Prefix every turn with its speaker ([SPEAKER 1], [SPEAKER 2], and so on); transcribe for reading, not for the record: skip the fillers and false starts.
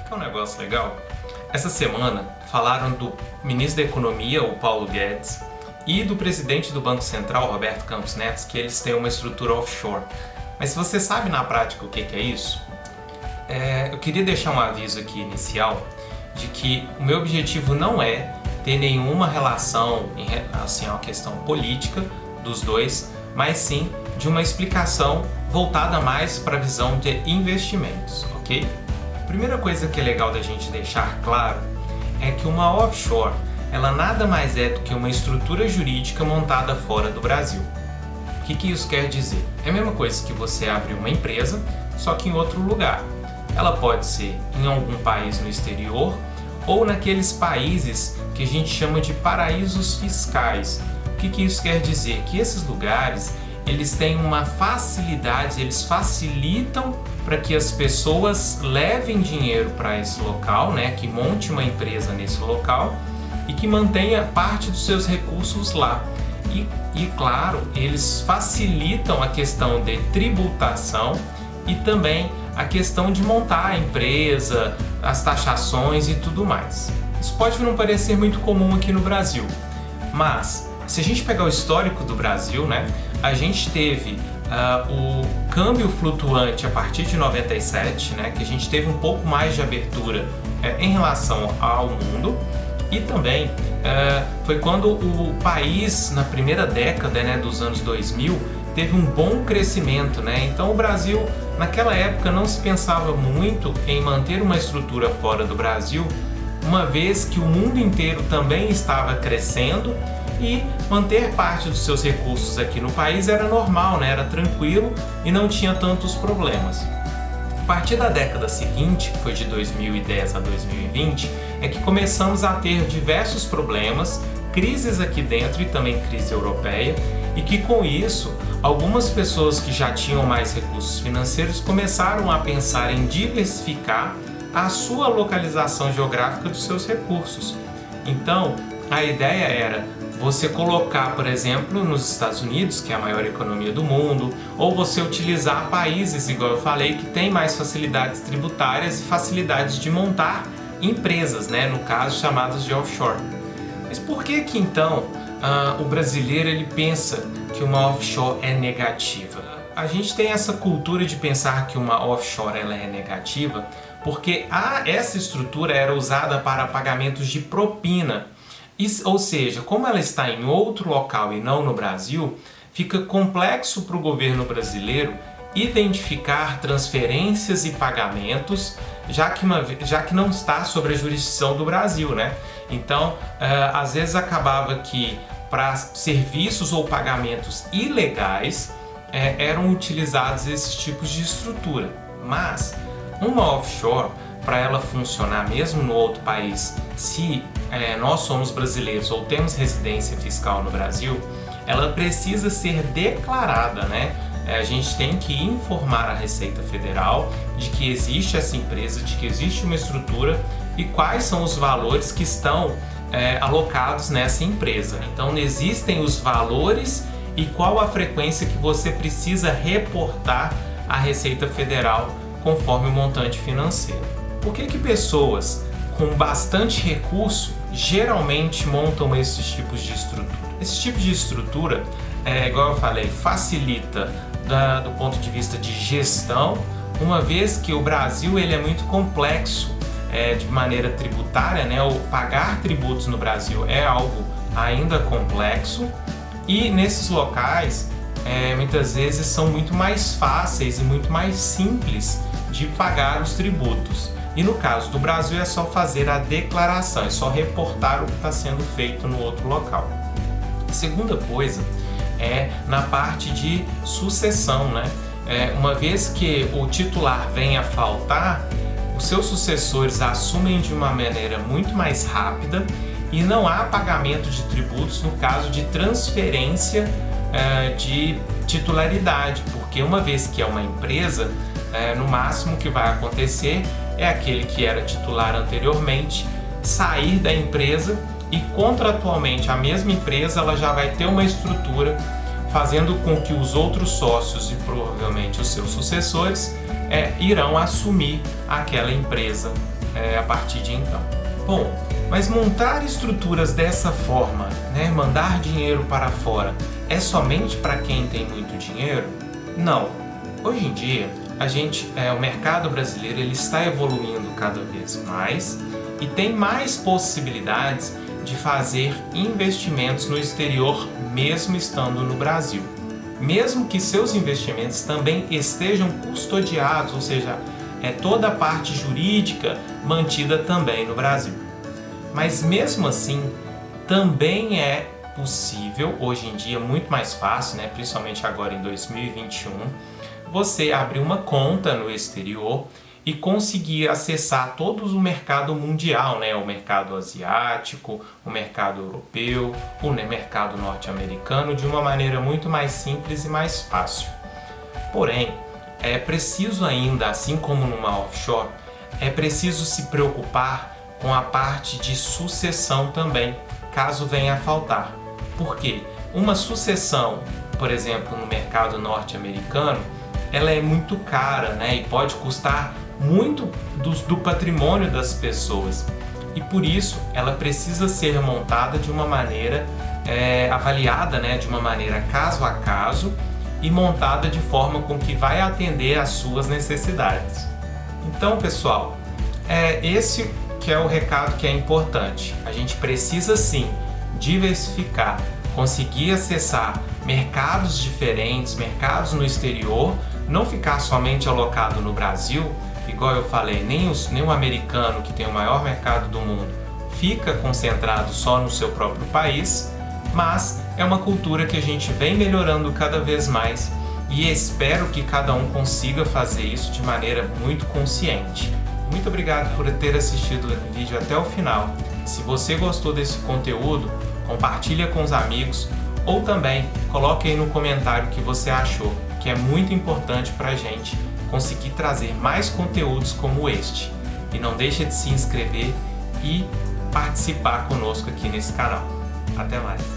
[SPEAKER 1] Quer um negócio legal? Essa semana falaram do ministro da Economia, o Paulo Guedes, e do presidente do Banco Central, Roberto Campos Neto, que eles têm uma estrutura offshore. Mas você sabe na prática o que é isso? Eu queria deixar um aviso aqui inicial de que o meu objetivo não é ter nenhuma relação assim, a uma questão política dos dois, mas sim de uma explicação voltada mais para a visão de investimentos, ok? A primeira coisa que é legal da gente deixar claro é que uma offshore, ela nada mais é do que uma estrutura jurídica montada fora do Brasil. O que isso quer dizer? É a mesma coisa que você abrir uma empresa, só que em outro lugar. Ela pode ser em algum país no exterior ou naqueles países que a gente chama de paraísos fiscais. O que isso quer dizer? Que esses lugares, eles têm uma facilidade, eles facilitam para que as pessoas levem dinheiro para esse local, né, que monte uma empresa nesse local e que mantenha parte dos seus recursos lá. E claro, eles facilitam a questão de tributação e também a questão de montar a empresa, as taxações e tudo mais. Isso pode não parecer muito comum aqui no Brasil, mas se a gente pegar o histórico do Brasil, né, a gente teve o câmbio flutuante a partir de 97, né, que a gente teve um pouco mais de abertura em relação ao mundo, e também foi quando o país, na primeira década, né, dos anos 2000, teve um bom crescimento, né? Então o Brasil, naquela época, não se pensava muito em manter uma estrutura fora do Brasil, uma vez que o mundo inteiro também estava crescendo e manter parte dos seus recursos aqui no país era normal, né? Era tranquilo e não tinha tantos problemas. A partir da década seguinte, que foi de 2010 a 2020, é que começamos a ter diversos problemas, crises aqui dentro e também crise europeia, e que com isso, algumas pessoas que já tinham mais recursos financeiros começaram a pensar em diversificar a sua localização geográfica dos seus recursos. Então, a ideia era você colocar, por exemplo, nos Estados Unidos, que é a maior economia do mundo, ou você utilizar países, igual eu falei, que têm mais facilidades tributárias e facilidades de montar empresas, né, no caso chamadas de offshore. Mas por que então o brasileiro ele pensa que uma offshore é negativa? A gente tem essa cultura de pensar que uma offshore ela é negativa porque essa estrutura era usada para pagamentos de propina. Ou seja, como ela está em outro local e não no Brasil, fica complexo para o governo brasileiro identificar transferências e pagamentos, já que não está sobre a jurisdição do Brasil, né? Então, às vezes acabava que para serviços ou pagamentos ilegais eram utilizados esses tipos de estrutura. Mas uma offshore, para ela funcionar mesmo no outro país, se nós somos brasileiros ou temos residência fiscal no Brasil, ela precisa ser declarada, né? A gente tem que informar a Receita Federal de que existe essa empresa, de que existe uma estrutura e quais são os valores que estão alocados nessa empresa. Então existem os valores e qual a frequência que você precisa reportar à Receita Federal conforme o montante financeiro. Por que pessoas com bastante recurso geralmente montam esses tipos de estrutura? Esse tipo de estrutura, igual eu falei, facilita do ponto de vista de gestão, uma vez que o Brasil ele é muito complexo de maneira tributária, né? O pagar tributos no Brasil é algo ainda complexo e nesses locais muitas vezes são muito mais fáceis e muito mais simples de pagar os tributos. E no caso do Brasil é só fazer a declaração, é só reportar o que está sendo feito no outro local. A segunda coisa é na parte de sucessão, né? Uma vez que o titular venha a faltar, os seus sucessores assumem de uma maneira muito mais rápida e não há pagamento de tributos no caso de transferência de titularidade, porque uma vez que é uma empresa, no máximo que vai acontecer é aquele que era titular anteriormente sair da empresa e contratualmente a mesma empresa ela já vai ter uma estrutura fazendo com que os outros sócios e provavelmente os seus sucessores irão assumir aquela empresa a partir de então. Bom, mas montar estruturas dessa forma, né, mandar dinheiro para fora, é somente para quem tem muito dinheiro? Não. Hoje em dia, o mercado brasileiro ele está evoluindo cada vez mais e tem mais possibilidades de fazer investimentos no exterior, mesmo estando no Brasil. Mesmo que seus investimentos também estejam custodiados, ou seja, toda a parte jurídica mantida também no Brasil. Mas mesmo assim, também é possível, hoje em dia muito mais fácil, né, principalmente agora em 2021, você abrir uma conta no exterior e conseguir acessar todo o mercado mundial, né? O mercado asiático, o mercado europeu, o mercado norte-americano, de uma maneira muito mais simples e mais fácil. Porém, é preciso ainda, assim como numa offshore, é preciso se preocupar com a parte de sucessão também, caso venha a faltar. Por quê? Uma sucessão, por exemplo, no mercado norte-americano, ela é muito cara, né? E pode custar muito do patrimônio das pessoas. E por isso ela precisa ser montada de uma maneira avaliada, né? De uma maneira caso a caso e montada de forma com que vai atender às suas necessidades. Então, pessoal, esse que é o recado que é importante. A gente precisa sim diversificar, conseguir acessar mercados diferentes, mercados no exterior, não ficar somente alocado no Brasil, igual eu falei, nem o americano, que tem o maior mercado do mundo, fica concentrado só no seu próprio país, mas é uma cultura que a gente vem melhorando cada vez mais e espero que cada um consiga fazer isso de maneira muito consciente. Muito obrigado por ter assistido o vídeo até o final. Se você gostou desse conteúdo, compartilha com os amigos ou também coloque aí no comentário o que você achou, que é muito importante para a gente conseguir trazer mais conteúdos como este. E não deixe de se inscrever e participar conosco aqui nesse canal. Até mais!